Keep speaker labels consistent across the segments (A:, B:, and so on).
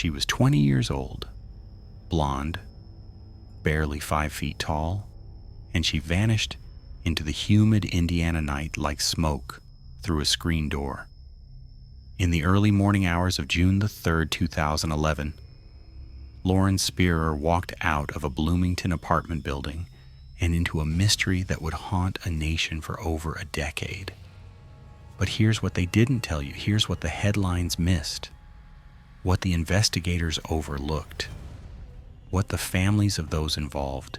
A: She was 20 years old, blonde, barely 5 feet tall, and she vanished into the humid Indiana night like smoke through a screen door. In the early morning hours of June the 3rd, 2011, Lauren Spierer walked out of a Bloomington apartment building and into a mystery that would haunt a nation for over a decade. But here's what they didn't tell you. Here's what the headlines missed. What the investigators overlooked. What the families of those involved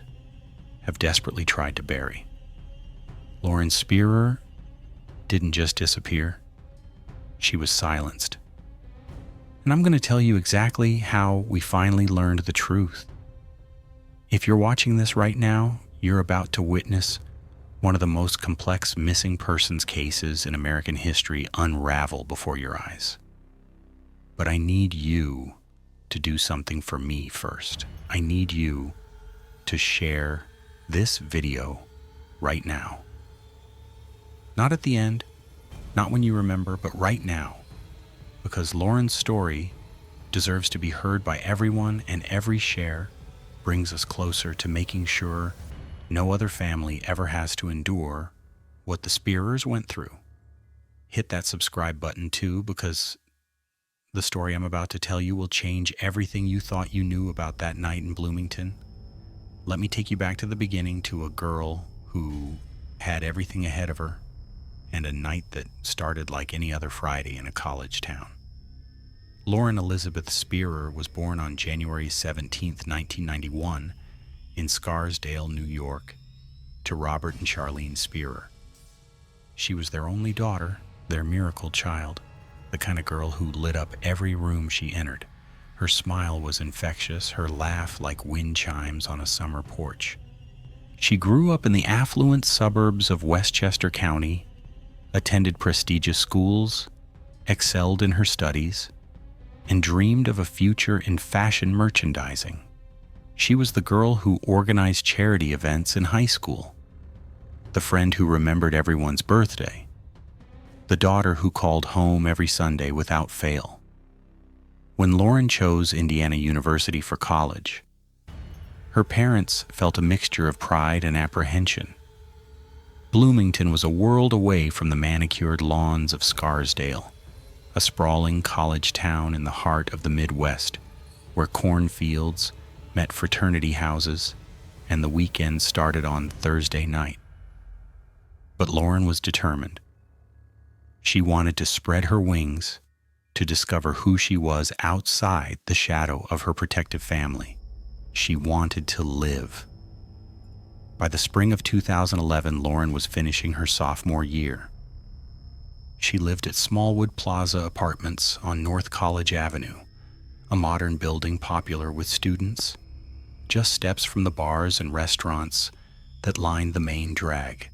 A: have desperately tried to bury. Lauren Spierer didn't just disappear. She was silenced. And I'm going to tell you exactly how we finally learned the truth. If you're watching this right now, you're about to witness one of the most complex missing persons cases in American history unravel before your eyes. But I need you to do something for me first. I need you to share this video right now. Not at the end, not when you remember, but right now. Because Lauren's story deserves to be heard by everyone, and every share brings us closer to making sure no other family ever has to endure what the Spierers went through. Hit that subscribe button too, because the story I'm about to tell you will change everything you thought you knew about that night in Bloomington. Let me take you back to the beginning, to a girl who had everything ahead of her, and a night that started like any other Friday in a college town. Lauren Elizabeth Spierer was born on January 17, 1991, in Scarsdale, New York, to Robert and Charlene Spierer. She was their only daughter, their miracle child, the kind of girl who lit up every room she entered. Her smile was infectious, her laugh like wind chimes on a summer porch. She grew up in the affluent suburbs of Westchester County, attended prestigious schools, excelled in her studies, and dreamed of a future in fashion merchandising. She was the girl who organized charity events in high school, the friend who remembered everyone's birthday, the daughter who called home every Sunday without fail. When Lauren chose Indiana University for college, her parents felt a mixture of pride and apprehension. Bloomington was a world away from the manicured lawns of Scarsdale, a sprawling college town in the heart of the Midwest, where cornfields met fraternity houses and the weekend started on Thursday night. But Lauren was determined. She wanted to spread her wings to discover who she was outside the shadow of her protective family. She wanted to live. By the spring of 2011, Lauren was finishing her sophomore year. She lived at Smallwood Plaza Apartments on North College Avenue, a modern building popular with students, just steps from the bars and restaurants that lined the main drag.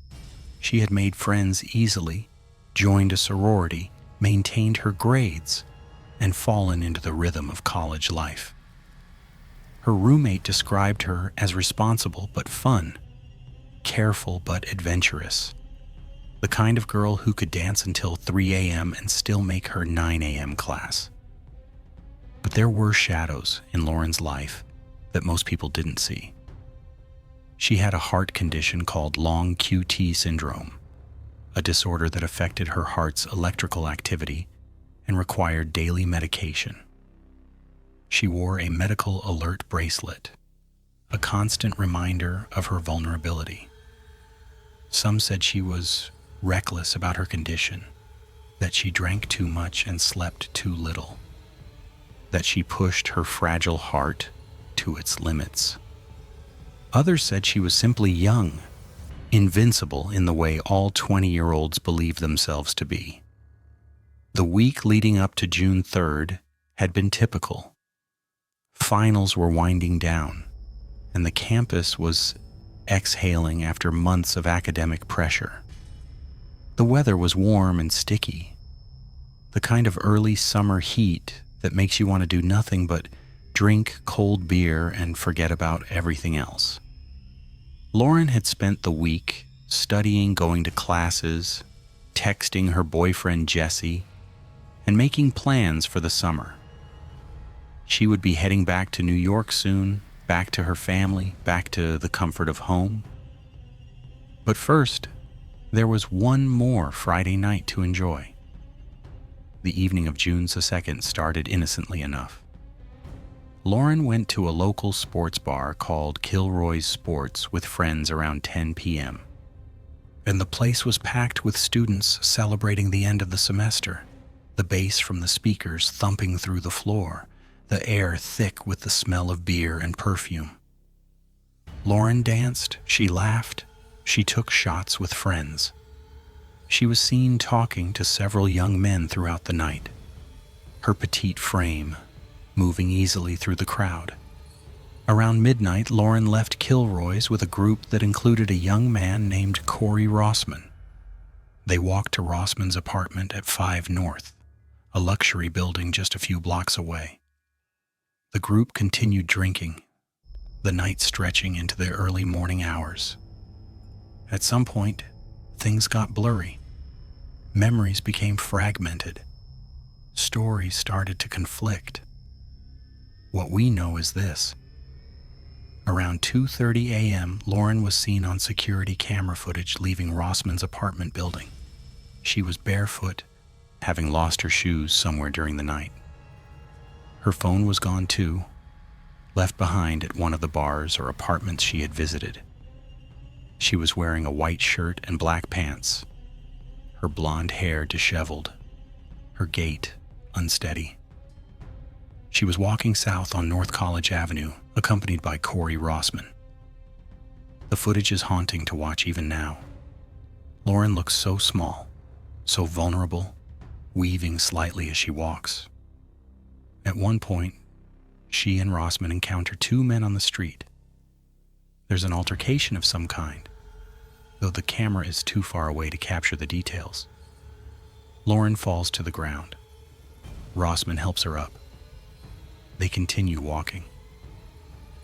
A: She had made friends easily, joined a sorority, maintained her grades, and fallen into the rhythm of college life. Her roommate described her as responsible but fun, careful but adventurous, the kind of girl who could dance until 3 a.m. and still make her 9 a.m. class. But there were shadows in Lauren's life that most people didn't see. She had a heart condition called long QT syndrome, a disorder that affected her heart's electrical activity and required daily medication. She wore a medical alert bracelet, a constant reminder of her vulnerability. Some said she was reckless about her condition, that she drank too much and slept too little, that she pushed her fragile heart to its limits. Others said she was simply young, invincible in the way all 20-year-olds believe themselves to be. The week leading up to June 3rd had been typical. Finals were winding down, and the campus was exhaling after months of academic pressure. The weather was warm and sticky, the kind of early summer heat that makes you want to do nothing but drink cold beer and forget about everything else. Lauren had spent the week studying, going to classes, texting her boyfriend Jesse, and making plans for the summer. She would be heading back to New York soon, back to her family, back to the comfort of home. But first, there was one more Friday night to enjoy. The evening of June the 2nd started innocently enough. Lauren went to a local sports bar called Kilroy's Sports with friends around 10 p.m. And the place was packed with students celebrating the end of the semester, the bass from the speakers thumping through the floor, the air thick with the smell of beer and perfume. Lauren danced, she laughed, she took shots with friends. She was seen talking to several young men throughout the night, her petite frame moving easily through the crowd. Around midnight, Lauren left Kilroy's with a group that included a young man named Corey Rossman. They walked to Rossman's apartment at 5 North, a luxury building just a few blocks away. The group continued drinking, the night stretching into the early morning hours. At some point, things got blurry. Memories became fragmented. Stories started to conflict. What we know is this. Around 2:30 a.m., Lauren was seen on security camera footage leaving Rossman's apartment building. She was barefoot, having lost her shoes somewhere during the night. Her phone was gone too, left behind at one of the bars or apartments she had visited. She was wearing a white shirt and black pants, her blonde hair disheveled, her gait unsteady. She was walking south on North College Avenue, accompanied by Corey Rossman. The footage is haunting to watch even now. Lauren looks so small, so vulnerable, weaving slightly as she walks. At one point, she and Rossman encounter 2 men on the street. There's an altercation of some kind, though the camera is too far away to capture the details. Lauren falls to the ground. Rossman helps her up. They continue walking.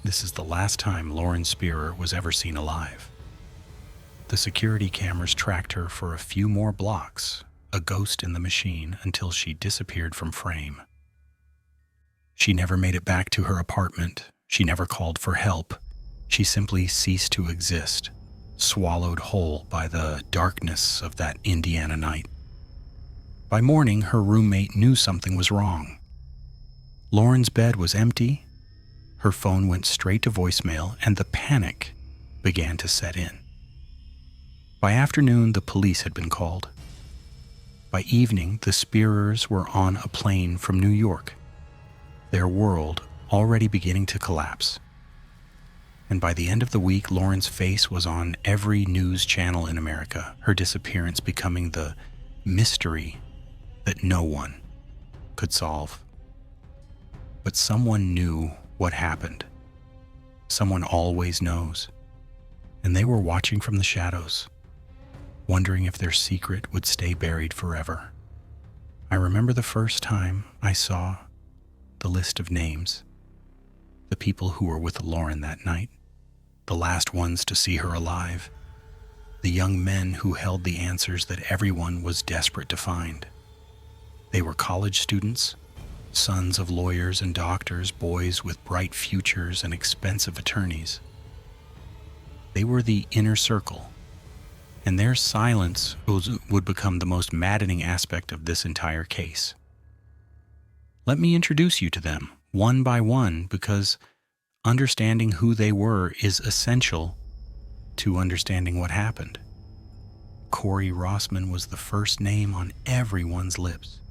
A: This is the last time Lauren Spierer was ever seen alive. The security cameras tracked her for a few more blocks, a ghost in the machine, until she disappeared from frame. She never made it back to her apartment. She never called for help. She simply ceased to exist, swallowed whole by the darkness of that Indiana night. By morning, her roommate knew something was wrong. Lauren's bed was empty, her phone went straight to voicemail, and the panic began to set in. By afternoon, the police had been called. By evening, the Spierers were on a plane from New York, their world already beginning to collapse. And by the end of the week, Lauren's face was on every news channel in America, her disappearance becoming the mystery that no one could solve. But someone knew what happened. Someone always knows. And they were watching from the shadows, wondering if their secret would stay buried forever. I remember the first time I saw the list of names, the people who were with Lauren that night, the last ones to see her alive, the young men who held the answers that everyone was desperate to find. They were college students, sons of lawyers and doctors, boys with bright futures and expensive attorneys. They were the inner circle, and their silence would become the most maddening aspect of this entire case. Let me introduce you to them, one by one, because understanding who they were is essential to understanding what happened. Corey Rossman was the first name on everyone's lips.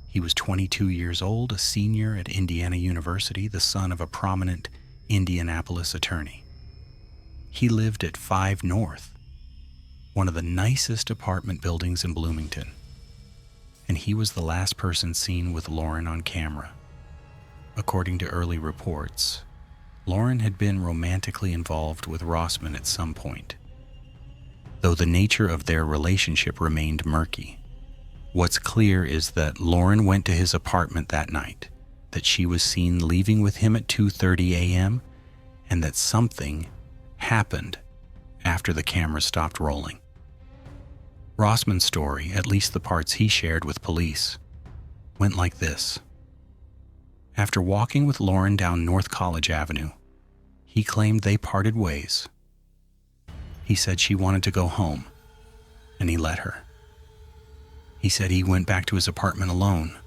A: He was 22 years old, a senior at Indiana University, the son of a prominent Indianapolis attorney. He lived at 5 North, one of the nicest apartment buildings in Bloomington, and he was the last person seen with Lauren on camera. According to early reports, Lauren had been romantically involved with Rossman at some point, though the nature of their relationship remained murky. What's clear is that Lauren went to his apartment that night, that she was seen leaving with him at 2:30 a.m., and that something happened after the camera stopped rolling. Rossman's story, at least the parts he shared with police, went like this. After walking with Lauren down North College Avenue, he claimed they parted ways. He said she wanted to go home, and he let her. He said he went back to his apartment alone,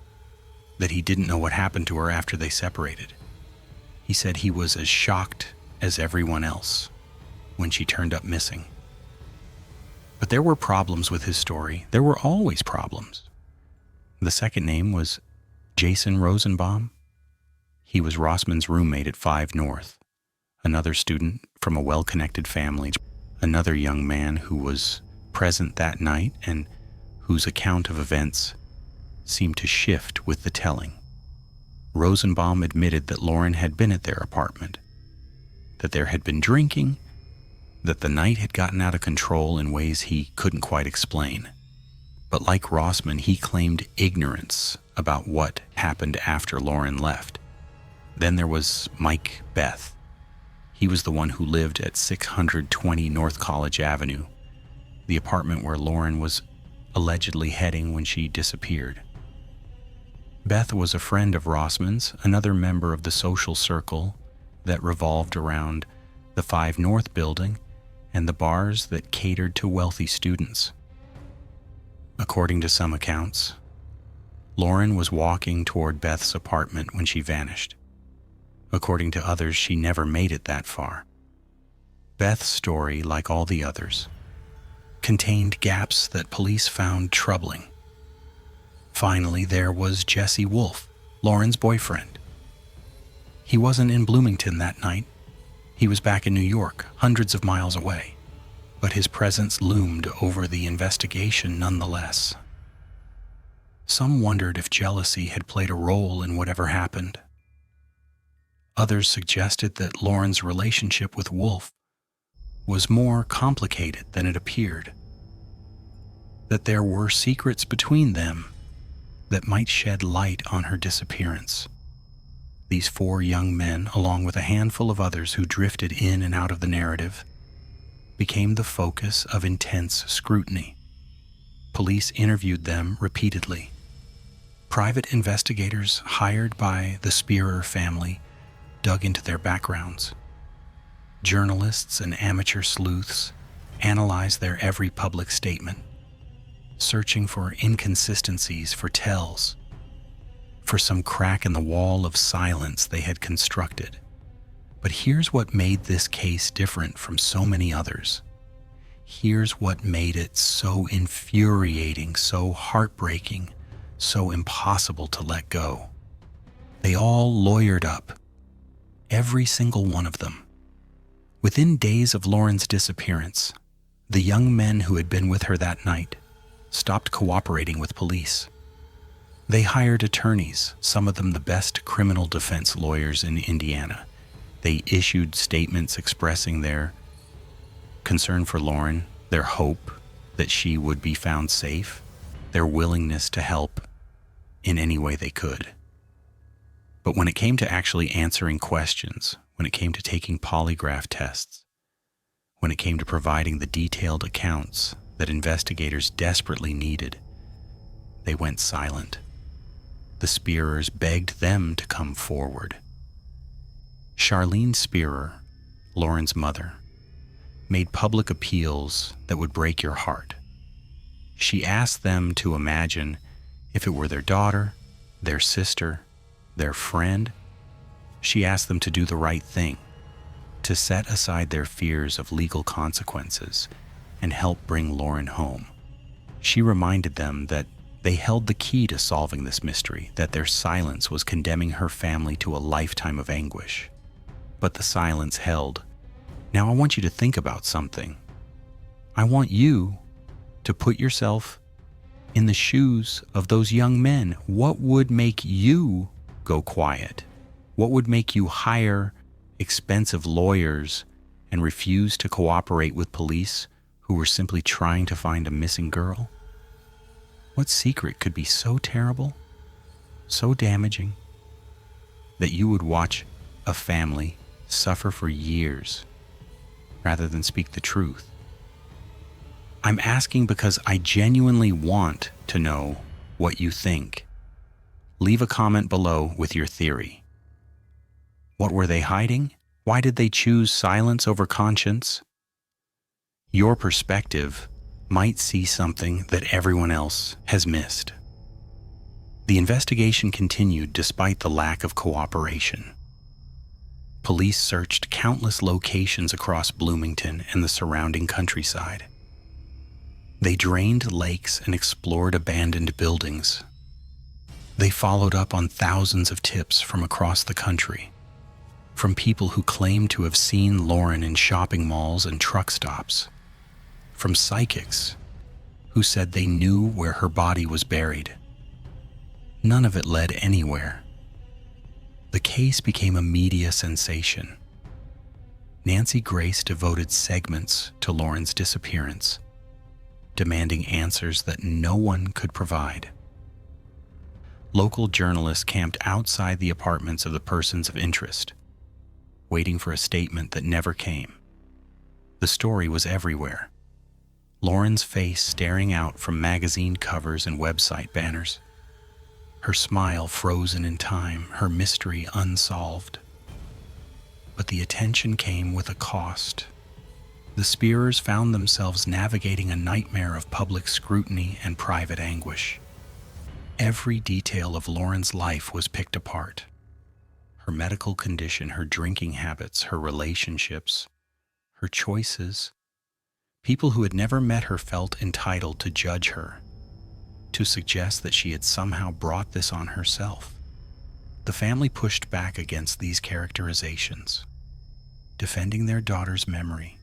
A: that he didn't know what happened to her after they separated. He said he was as shocked as everyone else when she turned up missing. But there were problems with his story. There were always problems. The second name was Jason Rosenbaum. He was Rossman's roommate at 5 North, another student from a well-connected family, another young man who was present that night and whose account of events seemed to shift with the telling. Rosenbaum admitted that Lauren had been at their apartment, that there had been drinking, that the night had gotten out of control in ways he couldn't quite explain. But like Rossman, he claimed ignorance about what happened after Lauren left. Then there was Mike Beth. He was the one who lived at 620 North College Avenue, the apartment where Lauren was allegedly heading when she disappeared. Beth was a friend of Rossman's, another member of the social circle that revolved around the 5 North building and the bars that catered to wealthy students. According to some accounts, Lauren was walking toward Beth's apartment when she vanished. According to others, she never made it that far. Beth's story, like all the others, contained gaps that police found troubling. Finally, there was Jesse Wolfe, Lauren's boyfriend. He wasn't in Bloomington that night. He was back in New York, hundreds of miles away. But his presence loomed over the investigation nonetheless. Some wondered if jealousy had played a role in whatever happened. Others suggested that Lauren's relationship with Wolfe was more complicated than it appeared, that there were secrets between them that might shed light on her disappearance. These 4 young men, along with a handful of others who drifted in and out of the narrative, became the focus of intense scrutiny. Police interviewed them repeatedly. Private investigators hired by the Spierer family dug into their backgrounds. Journalists and amateur sleuths analyzed their every public statement, searching for inconsistencies, for tells, for some crack in the wall of silence they had constructed. But here's what made this case different from so many others. Here's what made it so infuriating, so heartbreaking, so impossible to let go. They all lawyered up, every single one of them. Within days of Lauren's disappearance, the young men who had been with her that night stopped cooperating with police. They hired attorneys, some of them the best criminal defense lawyers in Indiana. They issued statements expressing their concern for Lauren, their hope that she would be found safe, their willingness to help in any way they could. But when it came to actually answering questions, when it came to taking polygraph tests, when it came to providing the detailed accounts that investigators desperately needed, they went silent. The Spierers begged them to come forward. Charlene Spierer, Lauren's mother, made public appeals that would break your heart. She asked them to imagine if it were their daughter, their sister, their friend. She asked them to do the right thing, to set aside their fears of legal consequences and help bring Lauren home. She reminded them that they held the key to solving this mystery, that their silence was condemning her family to a lifetime of anguish. But the silence held. Now I want you to think about something. I want you to put yourself in the shoes of those young men. What would make you go quiet? What would make you hire expensive lawyers and refuse to cooperate with police who were simply trying to find a missing girl? What secret could be so terrible, so damaging, that you would watch a family suffer for years rather than speak the truth? I'm asking because I genuinely want to know what you think. Leave a comment below with your theory. What were they hiding? Why did they choose silence over conscience? Your perspective might see something that everyone else has missed. The investigation continued despite the lack of cooperation. Police searched countless locations across Bloomington and the surrounding countryside. They drained lakes and explored abandoned buildings. They followed up on thousands of tips from across the country, from people who claimed to have seen Lauren in shopping malls and truck stops, from psychics who said they knew where her body was buried. None of it led anywhere. The case became a media sensation. Nancy Grace devoted segments to Lauren's disappearance, demanding answers that no one could provide. Local journalists camped outside the apartments of the persons of interest, waiting for a statement that never came. The story was everywhere. Lauren's face staring out from magazine covers and website banners. Her smile frozen in time, her mystery unsolved. But the attention came with a cost. The Spierers found themselves navigating a nightmare of public scrutiny and private anguish. Every detail of Lauren's life was picked apart. Her medical condition, her drinking habits, her relationships, her choices. People who had never met her felt entitled to judge her, to suggest that she had somehow brought this on herself. The family pushed back against these characterizations, defending their daughter's memory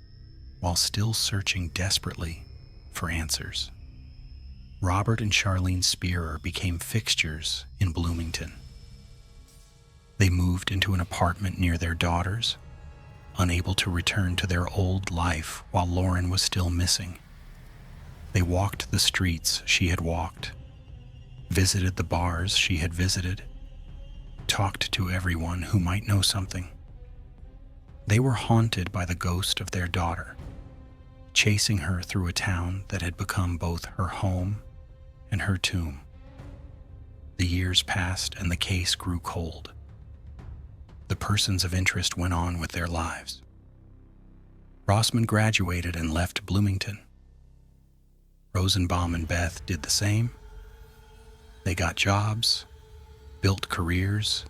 A: while still searching desperately for answers. Robert and Charlene Spierer became fixtures in Bloomington. They moved into an apartment near their daughters, unable to return to their old life while Lauren was still missing. They walked the streets she had walked, visited the bars she had visited, talked to everyone who might know something. They were haunted by the ghost of their daughter, chasing her through a town that had become both her home and her tomb. The years passed and the case grew cold. The persons of interest went on with their lives. Rossman graduated and left Bloomington. Rosenbaum and Beth did the same. They got jobs, built careers,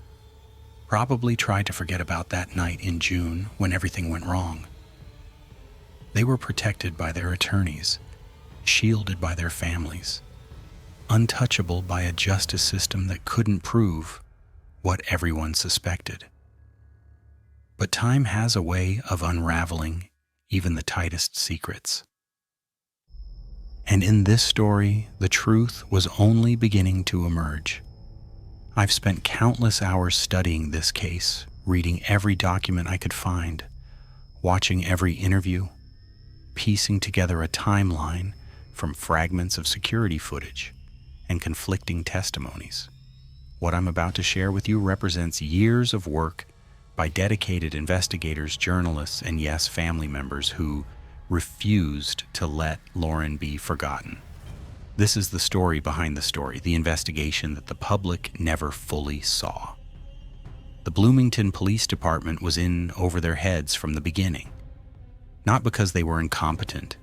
A: probably tried to forget about that night in June when everything went wrong. They were protected by their attorneys, shielded by their families, untouchable by a justice system that couldn't prove what everyone suspected. But time has a way of unraveling even the tightest secrets. And in this story, the truth was only beginning to emerge. I've spent countless hours studying this case, reading every document I could find, watching every interview, piecing together a timeline from fragments of security footage and conflicting testimonies. What I'm about to share with you represents years of work by dedicated investigators, journalists, and yes, family members who refused to let Lauren be forgotten. This is the story behind the story, the investigation that the public never fully saw. The Bloomington Police Department was in over their heads from the beginning, not because they were incompetent,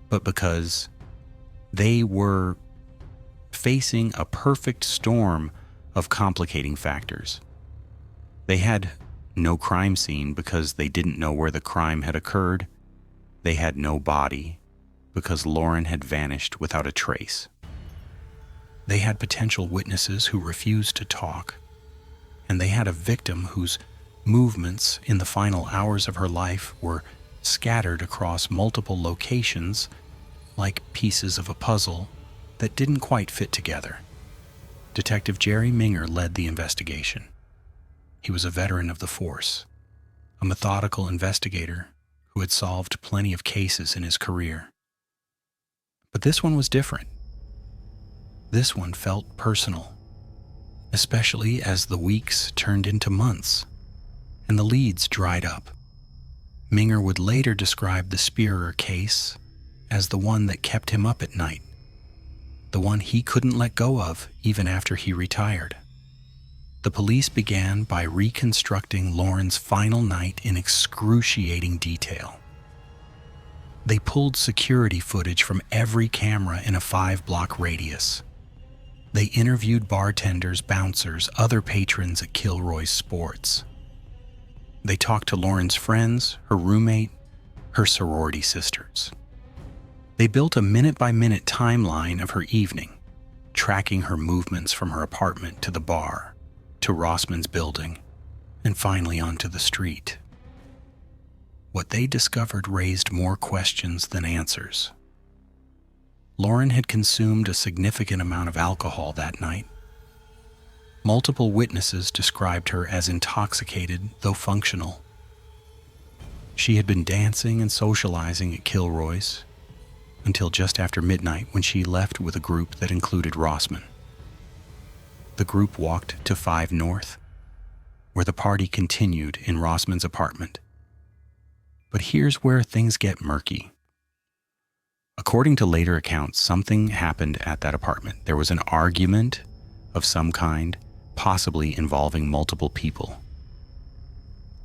A: but because they were facing a perfect storm of complicating factors. They had no crime scene because they didn't know where the crime had occurred. They had no body because Lauren had vanished without a trace. They had potential witnesses who refused to talk, and they had a victim whose movements in the final hours of her life were scattered across multiple locations like pieces of a puzzle that didn't quite fit together. Detective Jerry Minger led the investigation. He was a veteran of the force, a methodical investigator who had solved plenty of cases in his career. But this one was different. This one felt personal, especially as the weeks turned into months and the leads dried up. Minger would later describe the Spierer case as the one that kept him up at night, the one he couldn't let go of even after he retired. The police began by reconstructing Lauren's final night in excruciating detail. They pulled security footage from every camera in a 5-block radius. They interviewed bartenders, bouncers, other patrons at Kilroy's Sports. They talked to Lauren's friends, her roommate, her sorority sisters. They built a minute-by-minute timeline of her evening, tracking her movements from her apartment to the bar, to Rossman's building, and finally onto the street. What they discovered raised more questions than answers. Lauren had consumed a significant amount of alcohol that night. Multiple witnesses described her as intoxicated, though functional. She had been dancing and socializing at Kilroy's until just after midnight, when she left with a group that included Rossman. The group walked to 5 North, where the party continued in Rossman's apartment. But here's where things get murky. According to later accounts, something happened at that apartment. There was an argument of some kind, possibly involving multiple people.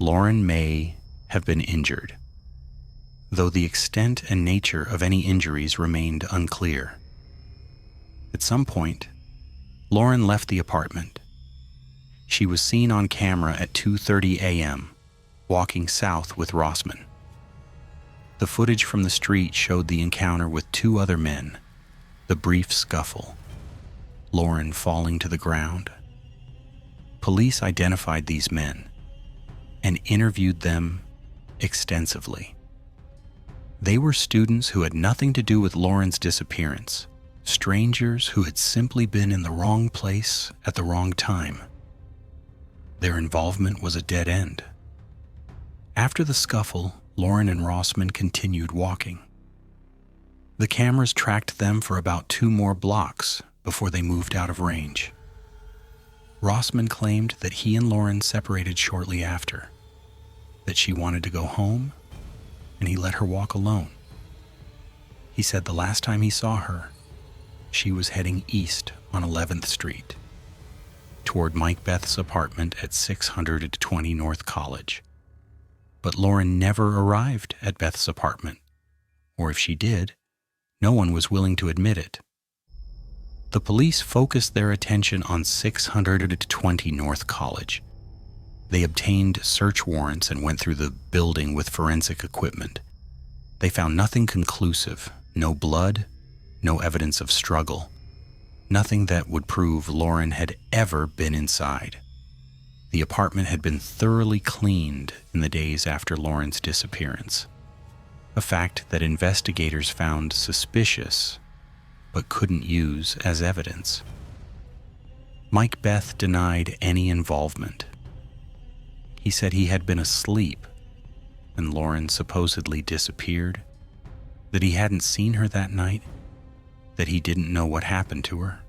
A: Lauren may have been injured, though the extent and nature of any injuries remained unclear. At some point, Lauren left the apartment. She was seen on camera at 2:30 a.m., walking south with Rossman. The footage from the street showed the encounter with 2 other men, the brief scuffle, Lauren falling to the ground. Police identified these men and interviewed them extensively. They were students who had nothing to do with Lauren's disappearance, strangers who had simply been in the wrong place at the wrong time. Their involvement was a dead end. After the scuffle, Lauren and Rossman continued walking. The cameras tracked them for about 2 more blocks before they moved out of range. Rossman claimed that he and Lauren separated shortly after, that she wanted to go home, and he let her walk alone. He said the last time he saw her, she was heading east on 11th Street, toward Mike Beth's apartment at 620 North College. But Lauren never arrived at Beth's apartment, or if she did, no one was willing to admit it. The police focused their attention on 620 North College. They obtained search warrants and went through the building with forensic equipment. They found nothing conclusive, no blood, no evidence of struggle, nothing that would prove Lauren had ever been inside. The apartment had been thoroughly cleaned in the days after Lauren's disappearance, a fact that investigators found suspicious but couldn't use as evidence. Mike Beth denied any involvement. He said he had been asleep and Lauren supposedly disappeared, that he hadn't seen her that night, that he didn't know what happened to her.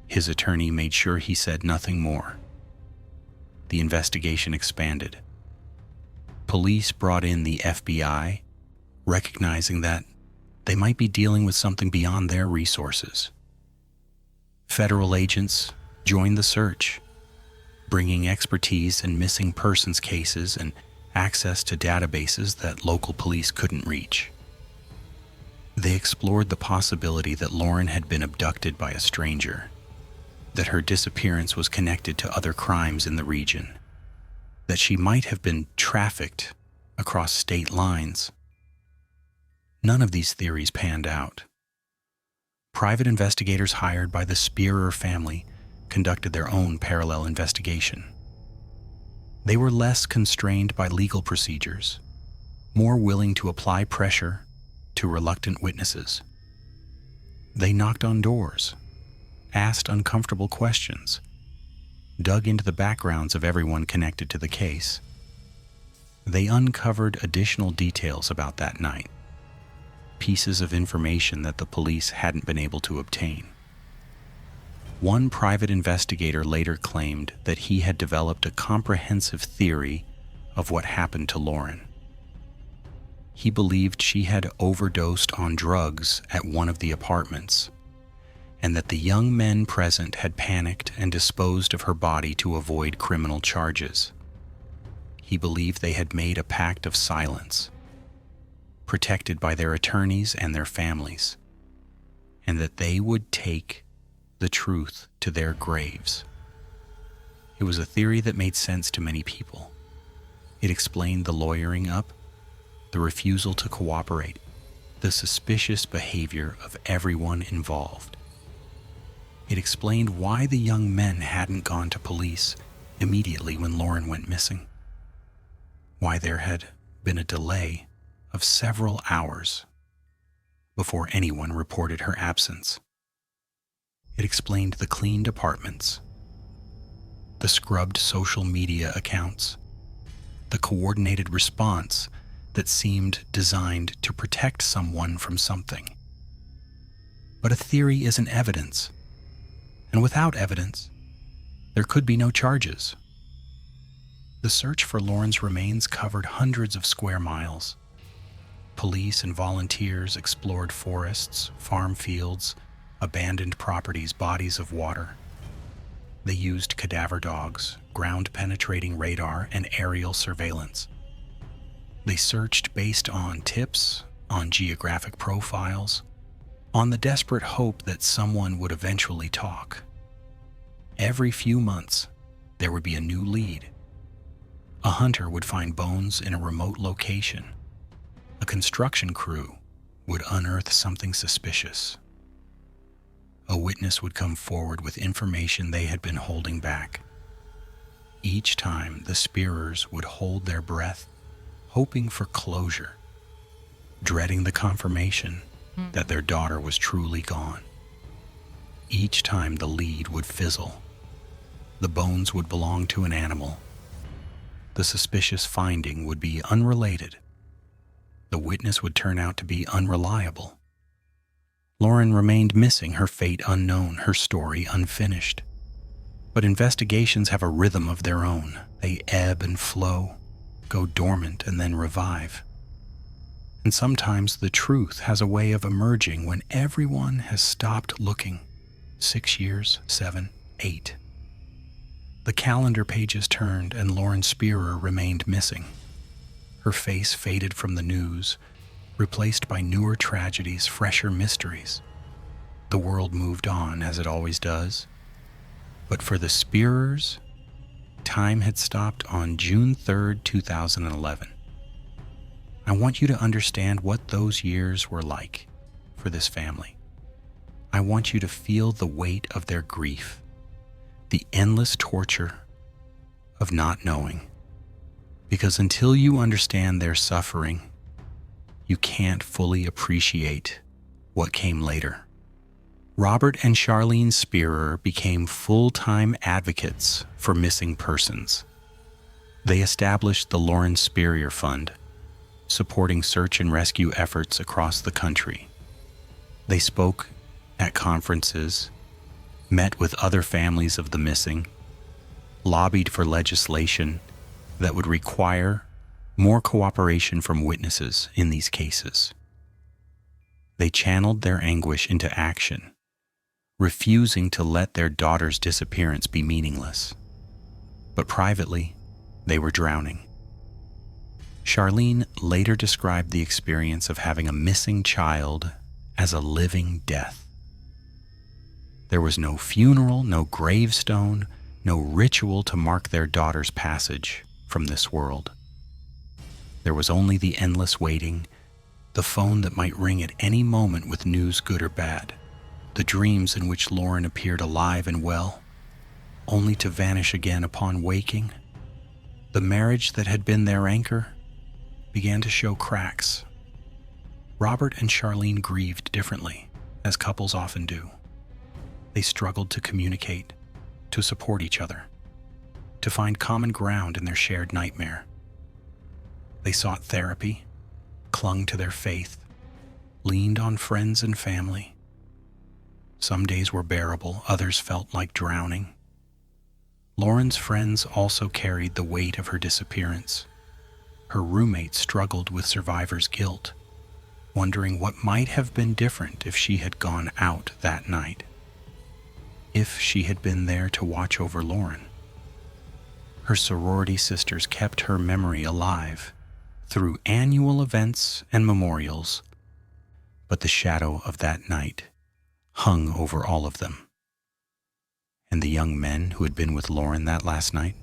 A: His attorney made sure he said nothing more. The investigation expanded. Police brought in the FBI, recognizing that they might be dealing with something beyond their resources. Federal agents joined the search, bringing expertise in missing persons cases and access to databases that local police couldn't reach. They explored the possibility that Lauren had been abducted by a stranger, that her disappearance was connected to other crimes in the region, that she might have been trafficked across state lines. None of these theories panned out. Private investigators hired by the Spierer family conducted their own parallel investigation. They were less constrained by legal procedures, more willing to apply pressure to reluctant witnesses. They knocked on doors, asked uncomfortable questions, dug into the backgrounds of everyone connected to the case. They uncovered additional details about that night, pieces of information that the police hadn't been able to obtain. One private investigator later claimed that he had developed a comprehensive theory of what happened to Lauren. He believed she had overdosed on drugs at one of the apartments, and that the young men present had panicked and disposed of her body to avoid criminal charges. He believed they had made a pact of silence, protected by their attorneys and their families, and that they would take the truth to their graves. It was a theory that made sense to many people. It explained the lawyering up, the refusal to cooperate, the suspicious behavior of everyone involved. It explained why the young men hadn't gone to police immediately when Lauren went missing, why there had been a delay of several hours before anyone reported her absence. It explained the cleaned apartments, the scrubbed social media accounts, the coordinated response that seemed designed to protect someone from something. But a theory isn't evidence, and without evidence, there could be no charges. The search for Lauren's remains covered hundreds of square miles. Police and volunteers explored forests, farm fields, abandoned properties, bodies of water. They used cadaver dogs, ground-penetrating radar, and aerial surveillance. They searched based on tips, on geographic profiles, on the desperate hope that someone would eventually talk. Every few months, there would be a new lead. A hunter would find bones in a remote location. A construction crew would unearth something suspicious. A witness would come forward with information they had been holding back. Each time, the Spierers would hold their breath, hoping for closure, dreading the confirmation that their daughter was truly gone. Each time the lead would fizzle. The bones would belong to an animal. The suspicious finding would be unrelated. The witness would turn out to be unreliable. Lauren remained missing, her fate unknown, her story unfinished. But investigations have a rhythm of their own. They ebb and flow, go dormant and then revive. And sometimes the truth has a way of emerging when everyone has stopped looking. 6 years, 7, 8. The calendar pages turned and Lauren Spierer remained missing. Her face faded from the news, replaced by newer tragedies, fresher mysteries. The world moved on, as it always does. But for the Spierers, time had stopped on June 3rd, 2011. I want you to understand what those years were like for this family. I want you to feel the weight of their grief, the endless torture of not knowing. Because until you understand their suffering, you can't fully appreciate what came later. Robert and Charlene Spierer became full-time advocates for missing persons. They established the Lauren Spierer Fund, supporting search and rescue efforts across the country. They spoke at conferences, met with other families of the missing, lobbied for legislation that would require more cooperation from witnesses in these cases. They channeled their anguish into action, refusing to let their daughter's disappearance be meaningless. But privately, they were drowning. Charlene later described the experience of having a missing child as a living death. There was no funeral, no gravestone, no ritual to mark their daughter's passage from this world. There was only the endless waiting, the phone that might ring at any moment with news good or bad, the dreams in which Lauren appeared alive and well, only to vanish again upon waking. The marriage that had been their anchor began to show cracks. Robert and Charlene grieved differently, as couples often do. They struggled to communicate, to support each other, to find common ground in their shared nightmare. They sought therapy, clung to their faith, leaned on friends and family. Some days were bearable, others felt like drowning. Lauren's friends also carried the weight of her disappearance. Her roommates struggled with survivor's guilt, wondering what might have been different if she had gone out that night. if she had been there to watch over Lauren. Her sorority sisters kept her memory alive through annual events and memorials, but the shadow of that night hung over all of them. And the young men who had been with Lauren that last night,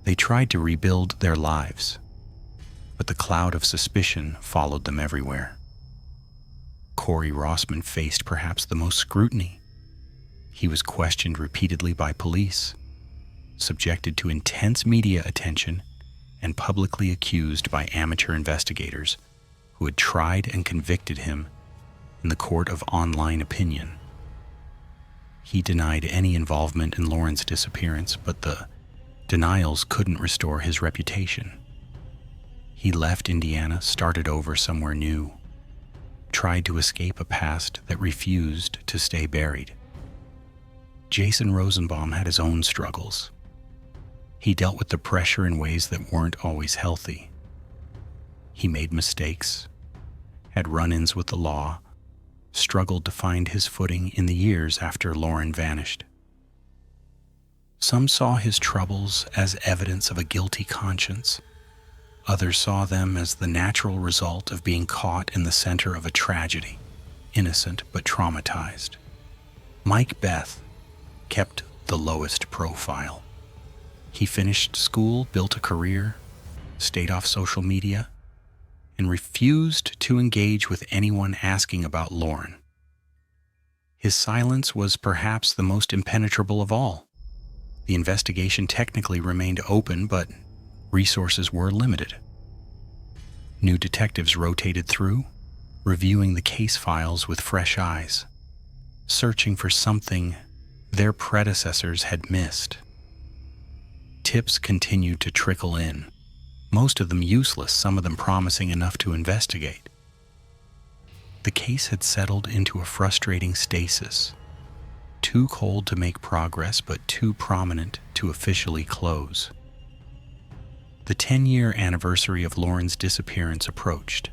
A: they tried to rebuild their lives, but the cloud of suspicion followed them everywhere. Corey Rossman faced perhaps the most scrutiny. He was questioned repeatedly by police, subjected to intense media attention, and publicly accused by amateur investigators who had tried and convicted him in the court of online opinion. He denied any involvement in Lauren's disappearance, but the denials couldn't restore his reputation. He left Indiana, started over somewhere new, tried to escape a past that refused to stay buried. Jason Rosenbaum had his own struggles. He dealt with the pressure in ways that weren't always healthy. He made mistakes, had run-ins with the law, struggled to find his footing in the years after Lauren vanished. Some saw his troubles as evidence of a guilty conscience. Others saw them as the natural result of being caught in the center of a tragedy, innocent but traumatized. Mike Beth kept the lowest profile. He finished school, built a career, stayed off social media, and refused to engage with anyone asking about Lauren. His silence was perhaps the most impenetrable of all. The investigation technically remained open, but resources were limited. New detectives rotated through, reviewing the case files with fresh eyes, searching for something their predecessors had missed. Tips continued to trickle in, most of them useless, some of them promising enough to investigate. The case had settled into a frustrating stasis, too cold to make progress, but too prominent to officially close. The 10-year anniversary of Lauren's disappearance approached,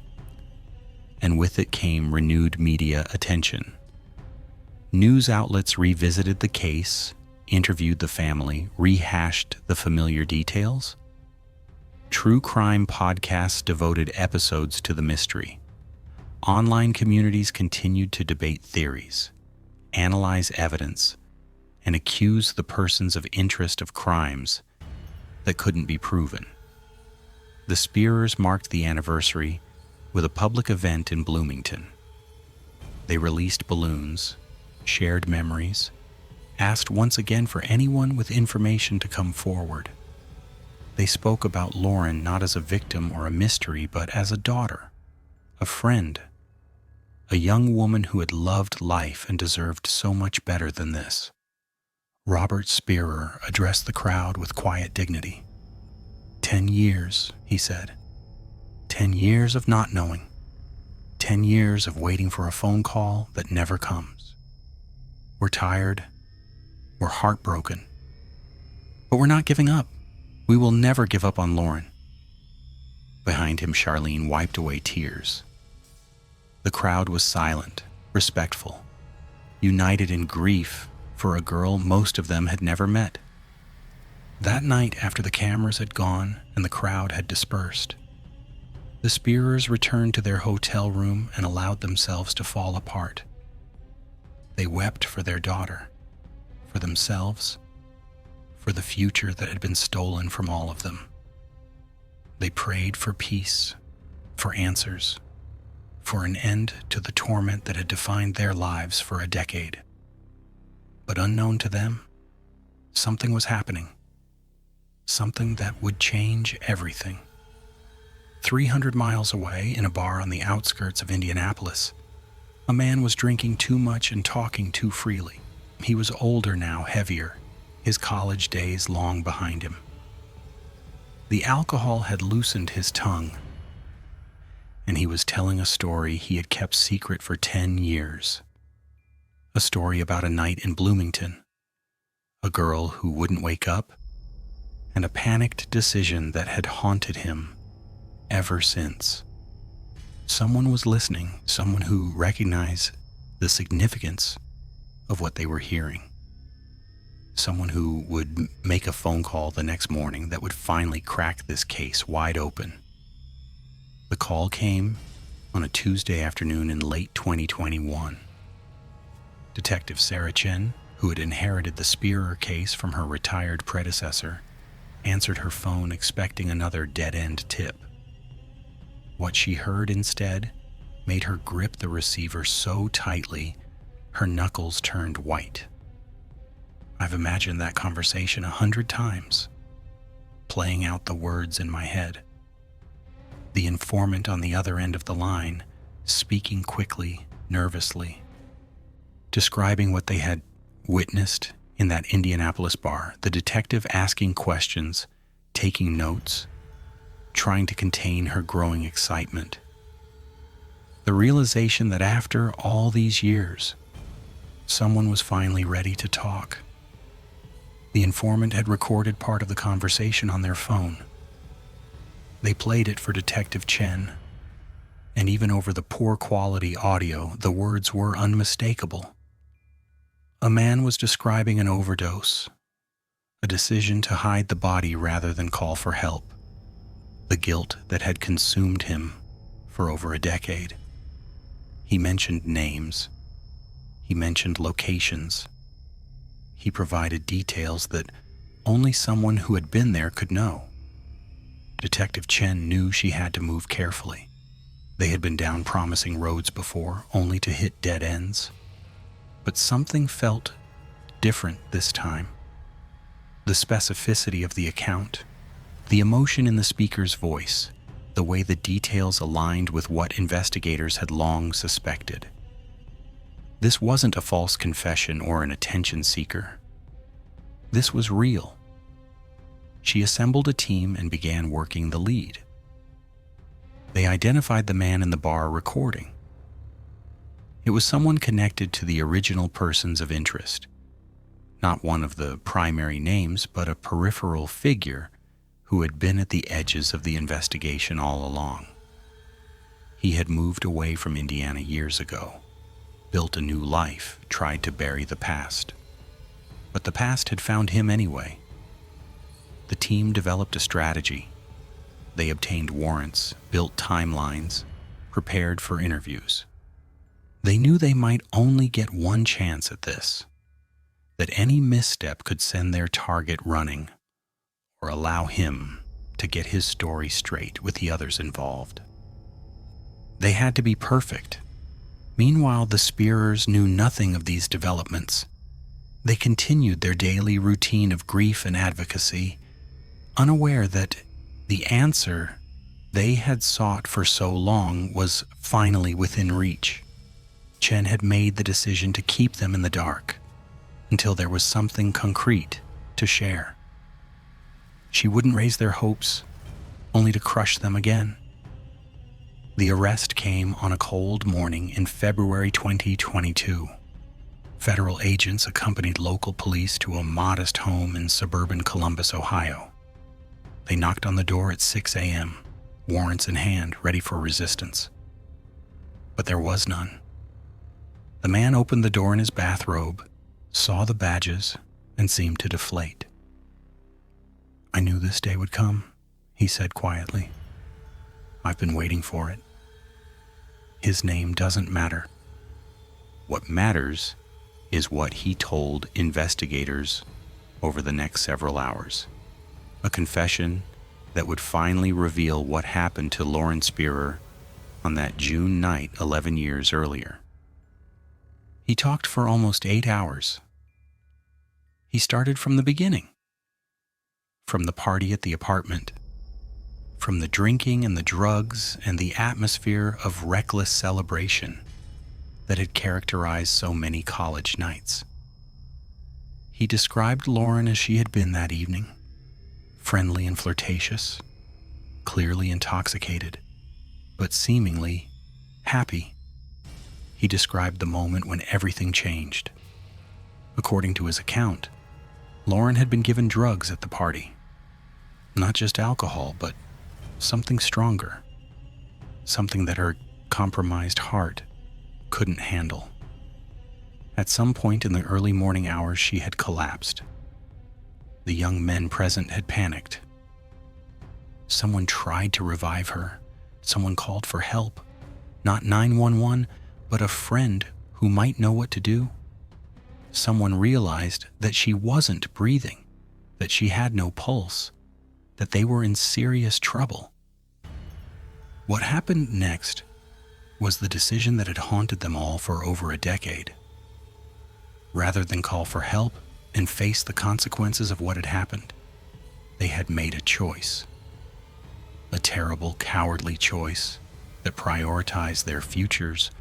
A: and with it came renewed media attention. News outlets revisited the case, interviewed the family, rehashed the familiar details. True crime podcasts devoted episodes to the mystery. Online communities continued to debate theories, analyze evidence, and accuse the persons of interest of crimes that couldn't be proven. The Spierers marked the anniversary with a public event in Bloomington. They released balloons, shared memories, asked once again for anyone with information to come forward. They spoke about Lauren not as a victim or a mystery, but as a daughter, a friend, a young woman who had loved life and deserved so much better than this. Robert Spierer addressed the crowd with quiet dignity. 10 years, he said. 10 years of not knowing. 10 years of waiting for a phone call that never comes. We're tired. We're heartbroken. But we're not giving up. We will never give up on Lauren. Behind him, Charlene wiped away tears. The crowd was silent, respectful, united in grief for a girl most of them had never met. That night, after the cameras had gone and the crowd had dispersed, the Spierers returned to their hotel room and allowed themselves to fall apart. They wept for their daughter, for themselves, for the future that had been stolen from all of them. They prayed for peace, for answers, for an end to the torment that had defined their lives for a decade. But unknown to them, something was happening. Something that would change everything. 300 miles away, in a bar on the outskirts of Indianapolis, a man was drinking too much and talking too freely. He was older now, heavier, his college days long behind him. The alcohol had loosened his tongue, and he was telling a story he had kept secret for 10 years. A story about a night in Bloomington, a girl who wouldn't wake up, and a panicked decision that had haunted him ever since. Someone was listening, someone who recognized the significance of what they were hearing. Someone who would make a phone call the next morning that would finally crack this case wide open. The call came on a Tuesday afternoon in late 2021. Detective Sarah Chen, who had inherited the Spierer case from her retired predecessor, answered her phone expecting another dead-end tip. What she heard instead made her grip the receiver so tightly her knuckles turned white. I've imagined that conversation 100 times, playing out the words in my head. The informant on the other end of the line, speaking quickly, nervously, describing what they had witnessed in that Indianapolis bar, the detective asking questions, taking notes, trying to contain her growing excitement. The realization that after all these years, someone was finally ready to talk. The informant had recorded part of the conversation on their phone. They played it for Detective Chen, and even over the poor quality audio, the words were unmistakable. A man was describing an overdose, a decision to hide the body rather than call for help, the guilt that had consumed him for over a decade. He mentioned names. He mentioned locations. He provided details that only someone who had been there could know. Detective Chen knew she had to move carefully. They had been down promising roads before, only to hit dead ends. But something felt different this time. The specificity of the account, the emotion in the speaker's voice, the way the details aligned with what investigators had long suspected. This wasn't a false confession or an attention seeker. This was real. She assembled a team and began working the lead. They identified the man in the bar recording. It was someone connected to the original persons of interest. Not one of the primary names, but a peripheral figure who had been at the edges of the investigation all along. He had moved away from Indiana years ago, built a new life, tried to bury the past. But the past had found him anyway. The team developed a strategy. They obtained warrants, built timelines, prepared for interviews. They knew they might only get one chance at this, that any misstep could send their target running or allow him to get his story straight with the others involved. They had to be perfect. Meanwhile, the Spierers knew nothing of these developments. They continued their daily routine of grief and advocacy, unaware that the answer they had sought for so long was finally within reach. Chen had made the decision to keep them in the dark until there was something concrete to share. She wouldn't raise their hopes, only to crush them again. The arrest came on a cold morning in February 2022. Federal agents accompanied local police to a modest home in suburban Columbus, Ohio. They knocked on the door at 6 a.m., warrants in hand, ready for resistance. But there was none. The man opened the door in his bathrobe, saw the badges, and seemed to deflate. "I knew this day would come," he said quietly. "I've been waiting for it. His name doesn't matter. What matters is what he told investigators over the next several hours. A confession that would finally reveal what happened to Lauren Spierer on that June night 11 years earlier. He talked for almost 8 hours. He started from the beginning. From the party at the apartment. From the drinking and the drugs and the atmosphere of reckless celebration that had characterized so many college nights. He described Lauren as she had been that evening, friendly and flirtatious, clearly intoxicated, but seemingly happy. He described the moment when everything changed. According to his account, Lauren had been given drugs at the party. Not just alcohol, but something stronger. Something that her compromised heart couldn't handle. At some point in the early morning hours, she had collapsed. The young men present had panicked. Someone tried to revive her. Someone called for help. Not 911, but a friend who might know what to do. Someone realized that she wasn't breathing, that she had no pulse, that they were in serious trouble. What happened next was the decision that had haunted them all for over a decade. Rather than call for help and face the consequences of what had happened, they had made a choice. A terrible, cowardly choice that prioritized their futures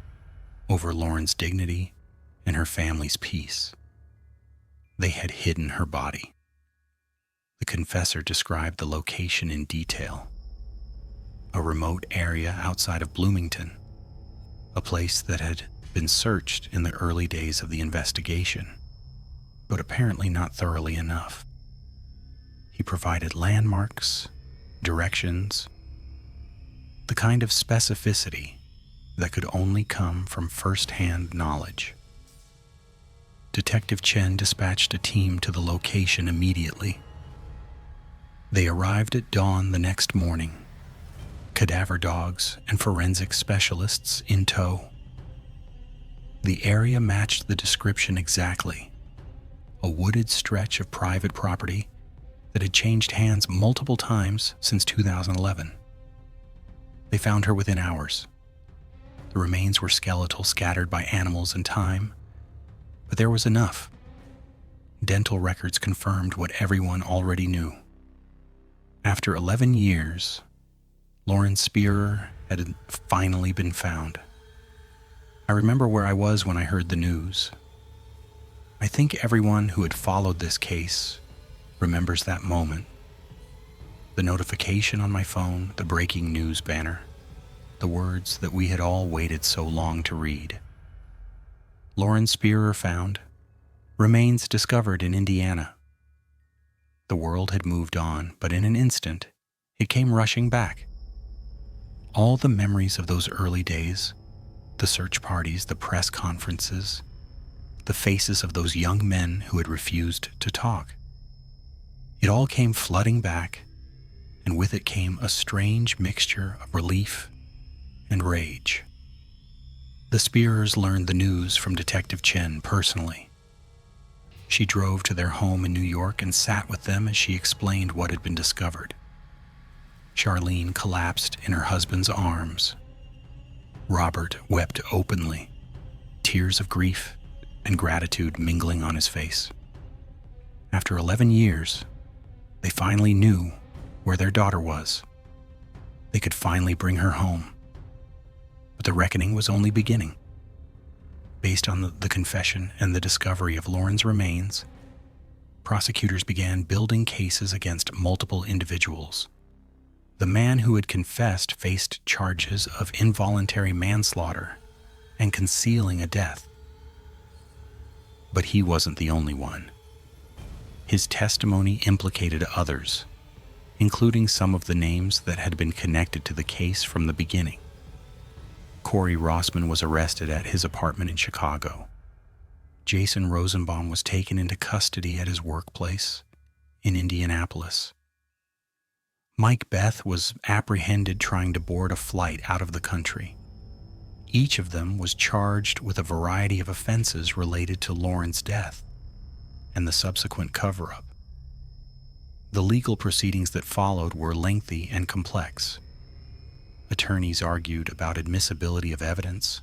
A: over Lauren's dignity and her family's peace. They had hidden her body. The confessor described the location in detail. A remote area outside of Bloomington, a place that had been searched in the early days of the investigation, but apparently not thoroughly enough. He provided landmarks, directions, the kind of specificity that could only come from first-hand knowledge. Detective Chen dispatched a team to the location immediately. They arrived at dawn the next morning, cadaver dogs and forensic specialists in tow. The area matched the description exactly. A wooded stretch of private property that had changed hands multiple times since 2011. They found her within hours. The remains were skeletal, scattered by animals and time, but there was enough. Dental records confirmed what everyone already knew. After 11 years, Lauren Spierer had finally been found. I remember where I was when I heard the news. I think everyone who had followed this case remembers that moment. The notification on my phone, the breaking news banner, the words that we had all waited so long to read. Lauren Spierer found, remains discovered in Indiana. The world had moved on, but in an instant, it came rushing back. All the memories of those early days, the search parties, the press conferences, the faces of those young men who had refused to talk. It all came flooding back, and with it came a strange mixture of relief and rage. The Spierers learned the news from Detective Chen personally. She drove to their home in New York and sat with them as she explained what had been discovered. Charlene collapsed in her husband's arms. Robert wept openly, tears of grief and gratitude mingling on his face. After 11 years, they finally knew where their daughter was. They could finally bring her home. But the reckoning was only beginning. Based on the confession and the discovery of Lauren's remains, prosecutors began building cases against multiple individuals. The man who had confessed faced charges of involuntary manslaughter and concealing a death. But he wasn't the only one. His testimony implicated others, including some of the names that had been connected to the case from the beginning. Corey Rossman was arrested at his apartment in Chicago. Jason Rosenbaum was taken into custody at his workplace in Indianapolis. Mike Beth was apprehended trying to board a flight out of the country. Each of them was charged with a variety of offenses related to Lauren's death and the subsequent cover-up. The legal proceedings that followed were lengthy and complex. Attorneys argued about admissibility of evidence,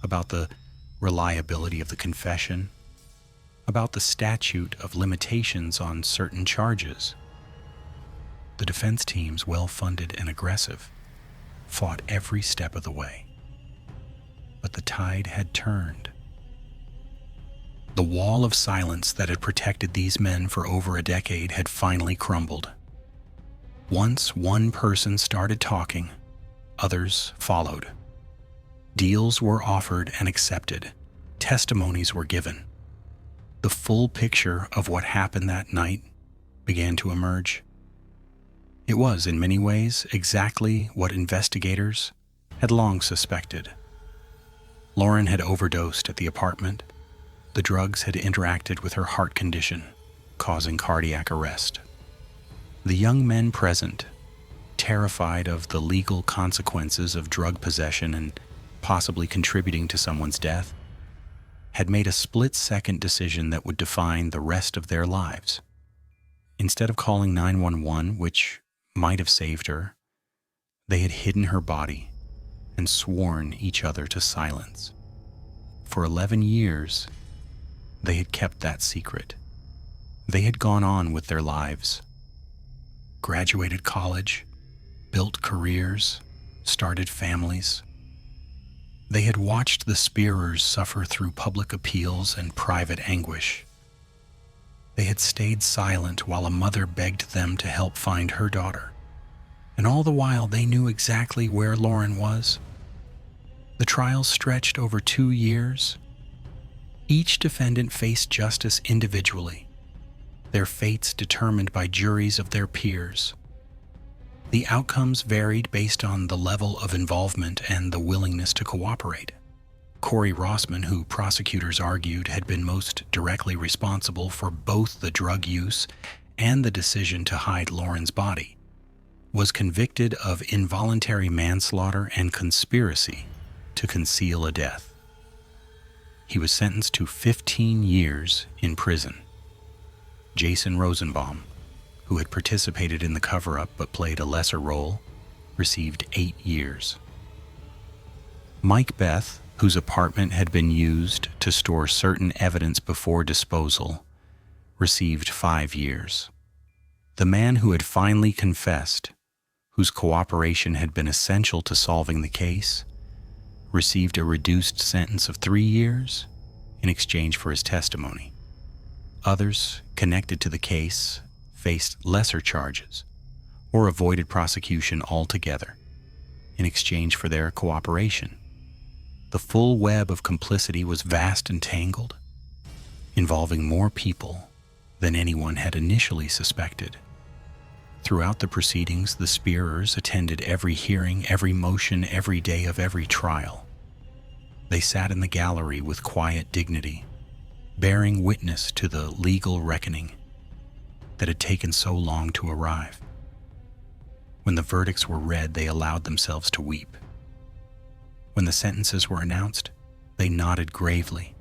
A: about the reliability of the confession, about the statute of limitations on certain charges. The defense teams, well-funded and aggressive, fought every step of the way. But the tide had turned. The wall of silence that had protected these men for over a decade had finally crumbled. Once one person started talking, others followed. Deals were offered and accepted. Testimonies were given. The full picture of what happened that night began to emerge. It was, in many ways, exactly what investigators had long suspected. Lauren had overdosed at the apartment, The drugs had interacted with her heart condition, causing cardiac arrest. The young men present, terrified of the legal consequences of drug possession and possibly contributing to someone's death, had made a split-second decision that would define the rest of their lives. Instead of calling 911, which might have saved her, they had hidden her body and sworn each other to silence. For 11 years, they had kept that secret. They had gone on with their lives, graduated college, built careers, started families. They had watched the Spierers suffer through public appeals and private anguish. They had stayed silent while a mother begged them to help find her daughter. And all the while, they knew exactly where Lauren was. The trial stretched over 2 years. Each defendant faced justice individually, their fates determined by juries of their peers. The outcomes varied based on the level of involvement and the willingness to cooperate. Corey Rossman, who prosecutors argued had been most directly responsible for both the drug use and the decision to hide Lauren's body, was convicted of involuntary manslaughter and conspiracy to conceal a death. He was sentenced to 15 years in prison. Jason Rosenbaum, who had participated in the cover-up but played a lesser role, received 8 years. Mike Beth, whose apartment had been used to store certain evidence before disposal, received 5 years. The man who had finally confessed, whose cooperation had been essential to solving the case, received a reduced sentence of 3 years in exchange for his testimony. Others connected to the case faced lesser charges or avoided prosecution altogether in exchange for their cooperation. The full web of complicity was vast and tangled, involving more people than anyone had initially suspected. Throughout the proceedings, the Spierers attended every hearing, every motion, every day of every trial. They sat in the gallery with quiet dignity, bearing witness to the legal reckoning that had taken so long to arrive. When the verdicts were read, they allowed themselves to weep. When the sentences were announced, they nodded gravely,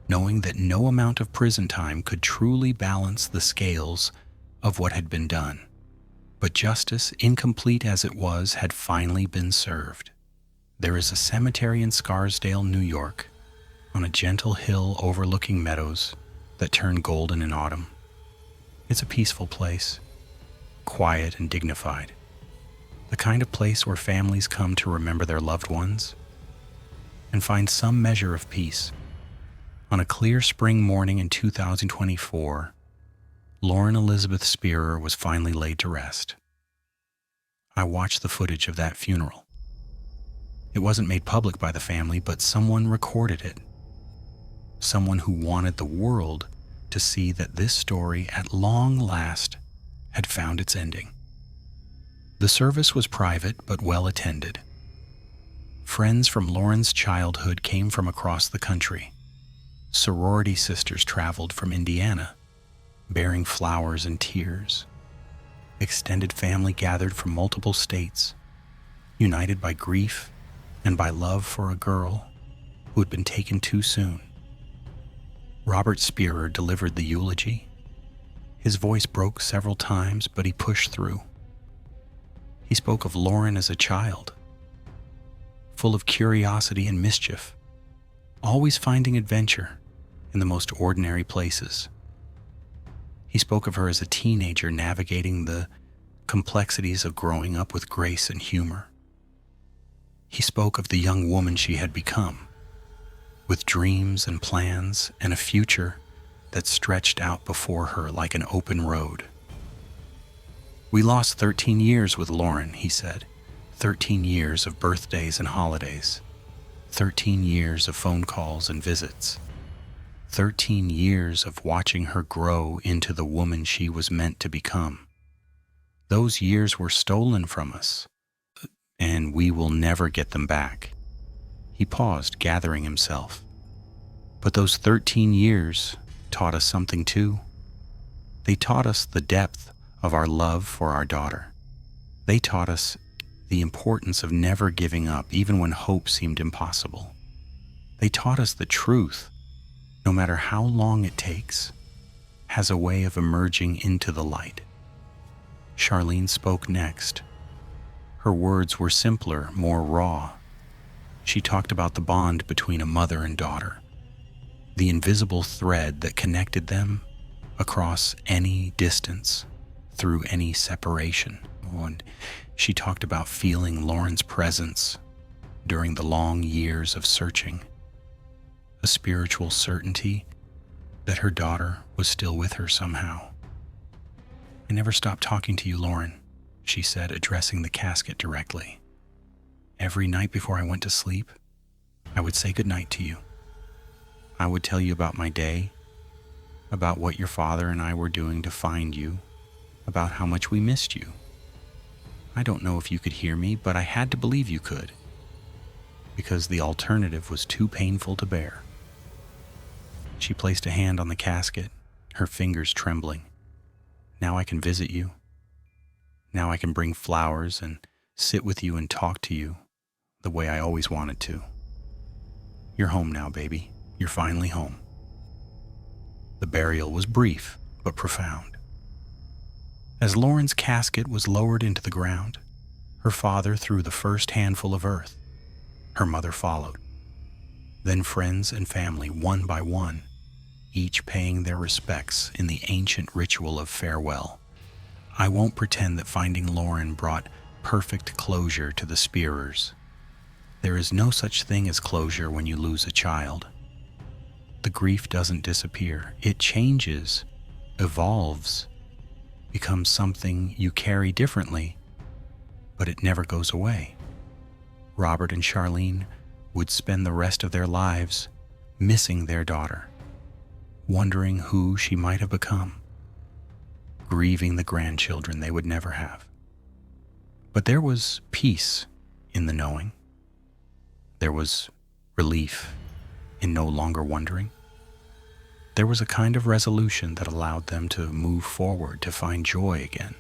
A: knowing that no amount of prison time could truly balance the scales of what had been done. But justice, incomplete as it was, had finally been served. There is a cemetery in Scarsdale, New York, on a gentle hill overlooking meadows that turn golden in autumn. It's a peaceful place, quiet and dignified. The kind of place where families come to remember their loved ones and find some measure of peace. On a clear spring morning in 2024, Lauren Elizabeth Spierer was finally laid to rest. I watched the footage of that funeral. It wasn't made public by the family, but someone recorded it. Someone who wanted the world to see that this story, at long last, had found its ending. The service was private but well attended. Friends from Lauren's childhood came from across the country. Sorority sisters traveled from Indiana, bearing flowers and tears. Extended family gathered from multiple states, united by grief and by love for a girl who had been taken too soon. Robert Spierer delivered the eulogy. His voice broke several times, but he pushed through. He spoke of Lauren as a child, full of curiosity and mischief, always finding adventure in the most ordinary places. He spoke of her as a teenager navigating the complexities of growing up with grace and humor. He spoke of the young woman she had become, with dreams and plans and a future that stretched out before her like an open road. "We lost 13 years with Lauren," he said. 13 years of birthdays and holidays. 13 years of phone calls and visits. 13 years of watching her grow into the woman she was meant to become. Those years were stolen from us, and we will never get them back. He paused, gathering himself. But those 13 years taught us something too. They taught us the depth of our love for our daughter. They taught us the importance of never giving up, even when hope seemed impossible. They taught us the truth, no matter how long it takes, has a way of emerging into the light. Charlene spoke next. Her words were simpler, more raw. She talked about the bond between a mother and daughter, the invisible thread that connected them across any distance, through any separation. And she talked about feeling Lauren's presence during the long years of searching, a spiritual certainty that her daughter was still with her somehow. "I never stopped talking to you, Lauren," she said, addressing the casket directly. "Every night before I went to sleep, I would say goodnight to you. I would tell you about my day, about what your father and I were doing to find you, about how much we missed you. I don't know if you could hear me, but I had to believe you could, because the alternative was too painful to bear." She placed a hand on the casket, her fingers trembling. "Now I can visit you. Now I can bring flowers and sit with you and talk to you the way I always wanted to. You're home now, baby. You're finally home." The burial was brief, but profound. As Lauren's casket was lowered into the ground, her father threw the first handful of earth. Her mother followed. Then friends and family, one by one, each paying their respects in the ancient ritual of farewell. I won't pretend that finding Lauren brought perfect closure to the Spierers. There is no such thing as closure when you lose a child. The grief doesn't disappear. It changes, evolves, becomes something you carry differently, but it never goes away. Robert and Charlene would spend the rest of their lives missing their daughter, wondering who she might have become, grieving the grandchildren they would never have. But there was peace in the knowing. There was relief in no longer wondering. There was a kind of resolution that allowed them to move forward, to find joy again,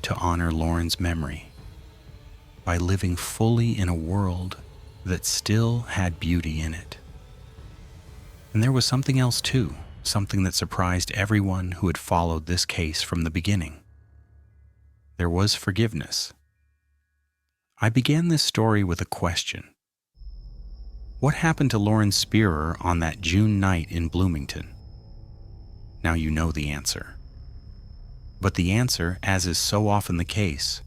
A: to honor Lauren's memory by living fully in a world that still had beauty in it. And there was something else too, something that surprised everyone who had followed this case from the beginning. There was forgiveness. I began this story with a question. What happened to Lauren Spierer on that June night in Bloomington? Now you know the answer. But the answer, as is so often the case,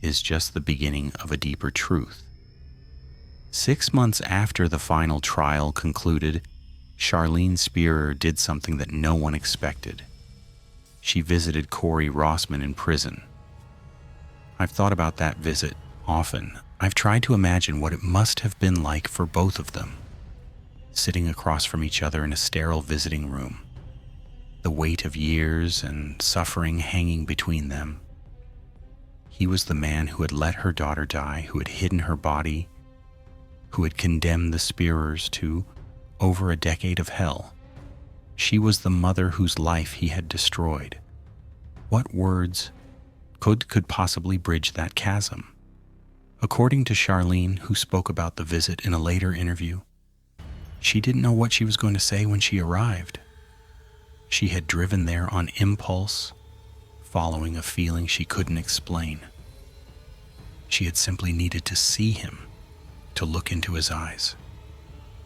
A: is just the beginning of a deeper truth. 6 months after the final trial concluded, Charlene Spierer did something that no one expected. She visited Corey Rossman in prison. I've thought about that visit often. I've tried to imagine what it must have been like for both of them, sitting across from each other in a sterile visiting room, the weight of years and suffering hanging between them. He was the man who had let her daughter die, who had hidden her body, who had condemned the Spierers to over a decade of hell. She was the mother whose life he had destroyed. What words could possibly bridge that chasm? According to Charlene, who spoke about the visit in a later interview, she didn't know what she was going to say when she arrived. She had driven there on impulse, following a feeling she couldn't explain. She had simply needed to see him, to look into his eyes,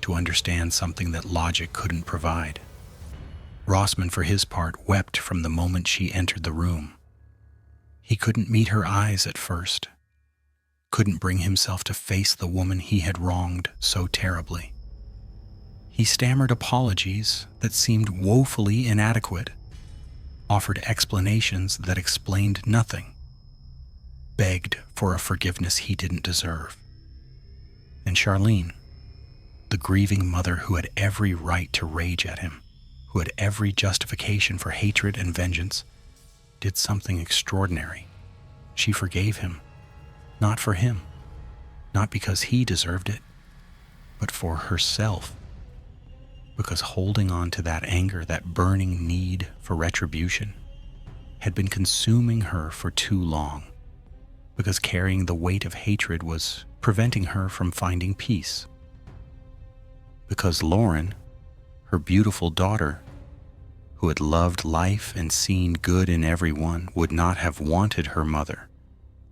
A: to understand something that logic couldn't provide. Rossman, for his part, wept from the moment she entered the room. He couldn't meet her eyes at first, couldn't bring himself to face the woman he had wronged so terribly. He stammered apologies that seemed woefully inadequate, offered explanations that explained nothing, begged for a forgiveness he didn't deserve. And Charlene, the grieving mother who had every right to rage at him, who had every justification for hatred and vengeance, did something extraordinary. She forgave him, not for him, not because he deserved it, but for herself. because holding on to that anger, that burning need for retribution, had been consuming her for too long, because carrying the weight of hatred was preventing her from finding peace. Because Lauren, her beautiful daughter, who had loved life and seen good in everyone, would not have wanted her mother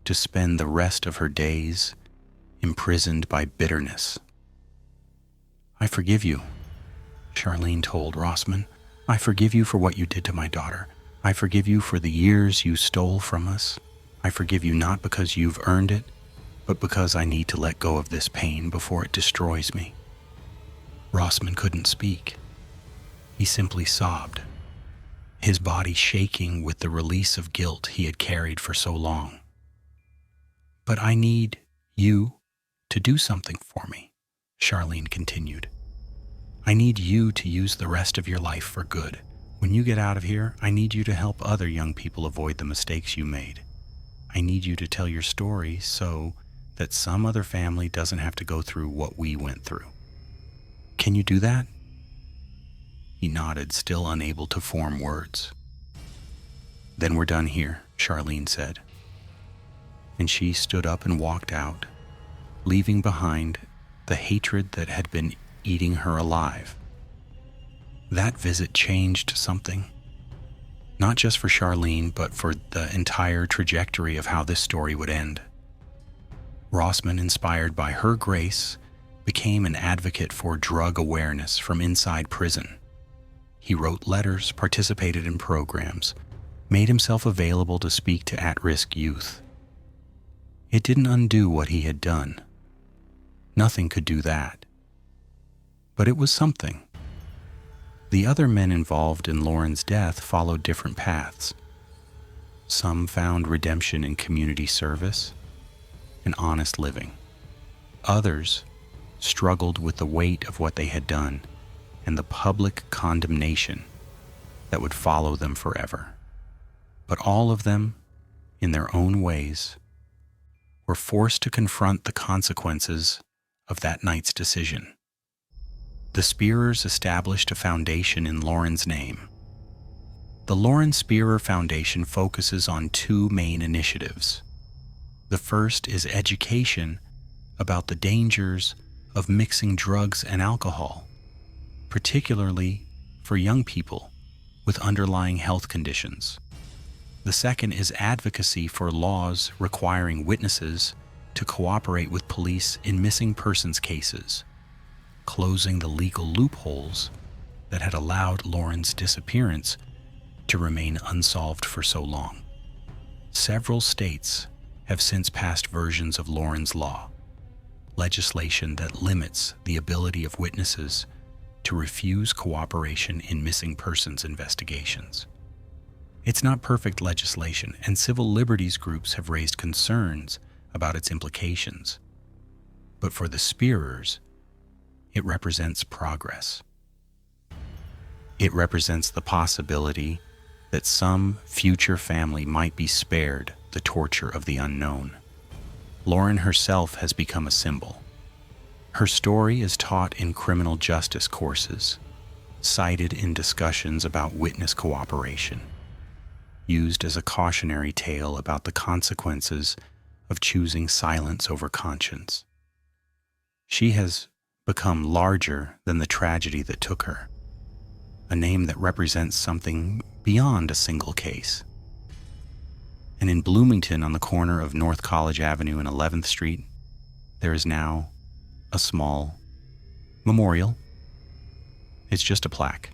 A: to spend the rest of her days imprisoned by bitterness. "I forgive you," Charlene told Rossman. "I forgive you for what you did to my daughter. I forgive you for the years you stole from us. I forgive you not because you've earned it, but because I need to let go of this pain before it destroys me." Rossman couldn't speak. He simply sobbed, his body shaking with the release of guilt he had carried for so long. "But I need you to do something for me," Charlene continued. "I need you to use the rest of your life for good. When you get out of here, I need you to help other young people avoid the mistakes you made. I need you to tell your story so that some other family doesn't have to go through what we went through. Can you do that?" He nodded, still unable to form words. "Then we're done here," Charlene said. And she stood up and walked out, leaving behind the hatred that had been eating her alive. That visit changed something, not just for Charlene, but for the entire trajectory of how this story would end. Rossman, inspired by her grace, became an advocate for drug awareness from inside prison. He wrote letters, participated in programs, made himself available to speak to at-risk youth. It didn't undo what he had done. Nothing could do that. But it was something. The other men involved in Lauren's death followed different paths. Some found redemption in community service and honest living. Others struggled with the weight of what they had done and the public condemnation that would follow them forever. But all of them, in their own ways, were forced to confront the consequences of that night's decision. The Spierers established a foundation in Lauren's name. The Lauren Spierer Foundation focuses on two main initiatives. The first is education about the dangers of mixing drugs and alcohol, particularly for young people with underlying health conditions. The second is advocacy for laws requiring witnesses to cooperate with police in missing persons cases, closing the legal loopholes that had allowed Lauren's disappearance to remain unsolved for so long. Several states have since passed versions of Lauren's law, legislation that limits the ability of witnesses to refuse cooperation in missing persons investigations. It's not perfect legislation, and civil liberties groups have raised concerns about its implications. But for the Spierers, it represents progress. It represents the possibility that some future family might be spared the torture of the unknown. Lauren herself has become a symbol. Her story is taught in criminal justice courses, cited in discussions about witness cooperation, used as a cautionary tale about the consequences of choosing silence over conscience. She has become larger than the tragedy that took her, a name that represents something beyond a single case. And in Bloomington, on the corner of North College Avenue and 11th Street, there is now a small memorial. It's just a plaque,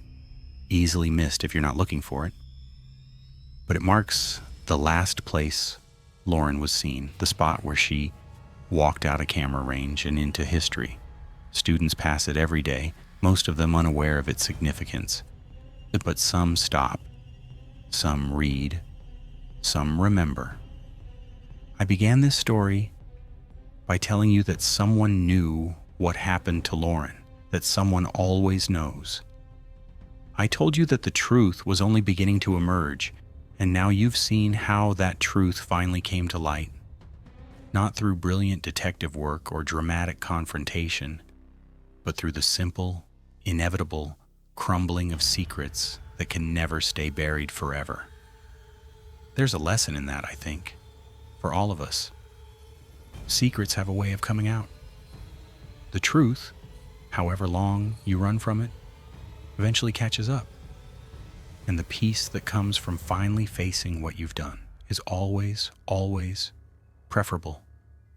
A: easily missed if you're not looking for it. But it marks the last place Lauren was seen, the spot where she walked out of camera range and into history. Students pass it every day, most of them unaware of its significance. But some stop, some read, some remember. I began this story by telling you that someone knew what happened to Lauren, that someone always knows. I told you that the truth was only beginning to emerge, and now you've seen how that truth finally came to light. Not through brilliant detective work or dramatic confrontation, but through the simple, inevitable crumbling of secrets that can never stay buried forever. There's a lesson in that, I think, for all of us. Secrets have a way of coming out. The truth, however long you run from it, eventually catches up. And the peace that comes from finally facing what you've done is always, always preferable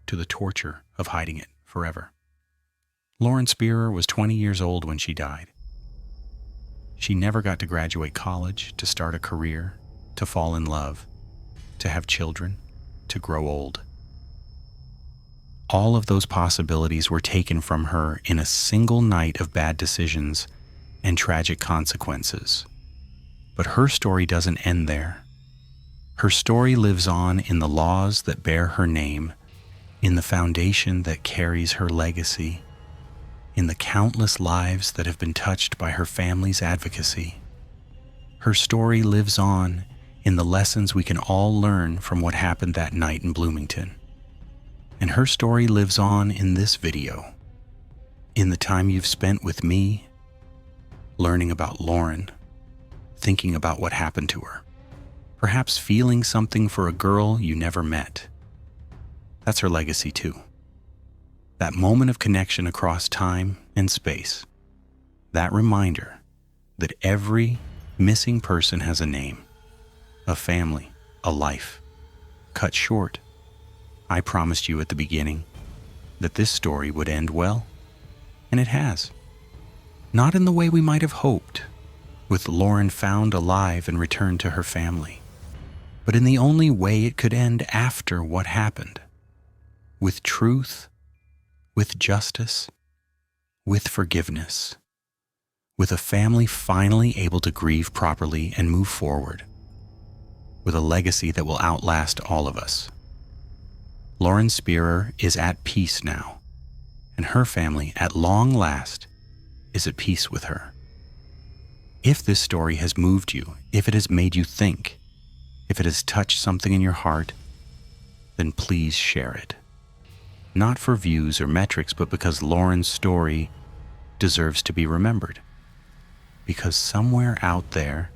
A: to the torture of hiding it forever. Lauren Spierer was 20 years old when she died. She never got to graduate college, to start a career, to fall in love, to have children, to grow old. All of those possibilities were taken from her in a single night of bad decisions and tragic consequences. But her story doesn't end there. Her story lives on in the laws that bear her name, in the foundation that carries her legacy, in the countless lives that have been touched by her family's advocacy. Her story lives on in the lessons we can all learn from what happened that night in Bloomington. And her story lives on in this video, in the time you've spent with me, learning about Lauren, thinking about what happened to her, perhaps feeling something for a girl you never met. That's her legacy too. That moment of connection across time and space, that reminder that every missing person has a name, a family, a life, cut short. I promised you at the beginning that this story would end well, and it has. Not in the way we might have hoped, with Lauren found alive and returned to her family, but in the only way it could end after what happened, with truth, with justice, with forgiveness, with a family finally able to grieve properly and move forward, with a legacy that will outlast all of us. Lauren Spierer is at peace now, and her family, at long last, is at peace with her. If this story has moved you, if it has made you think, if it has touched something in your heart, then please share it. Not for views or metrics, but because Lauren's story deserves to be remembered. Because somewhere out there,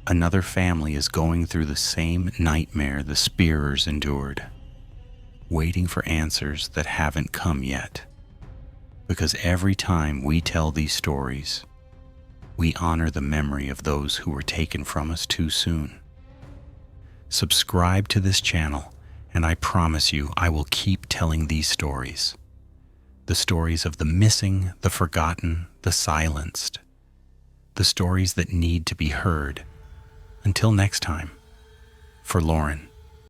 A: another family is going through the same nightmare the Spierers endured, waiting for answers that haven't come yet. Because every time we tell these stories, we honor the memory of those who were taken from us too soon. Subscribe to this channel, and I promise you I will keep telling these stories. The stories of the missing, the forgotten, the silenced. The stories that need to be heard. Until next time, for Lauren.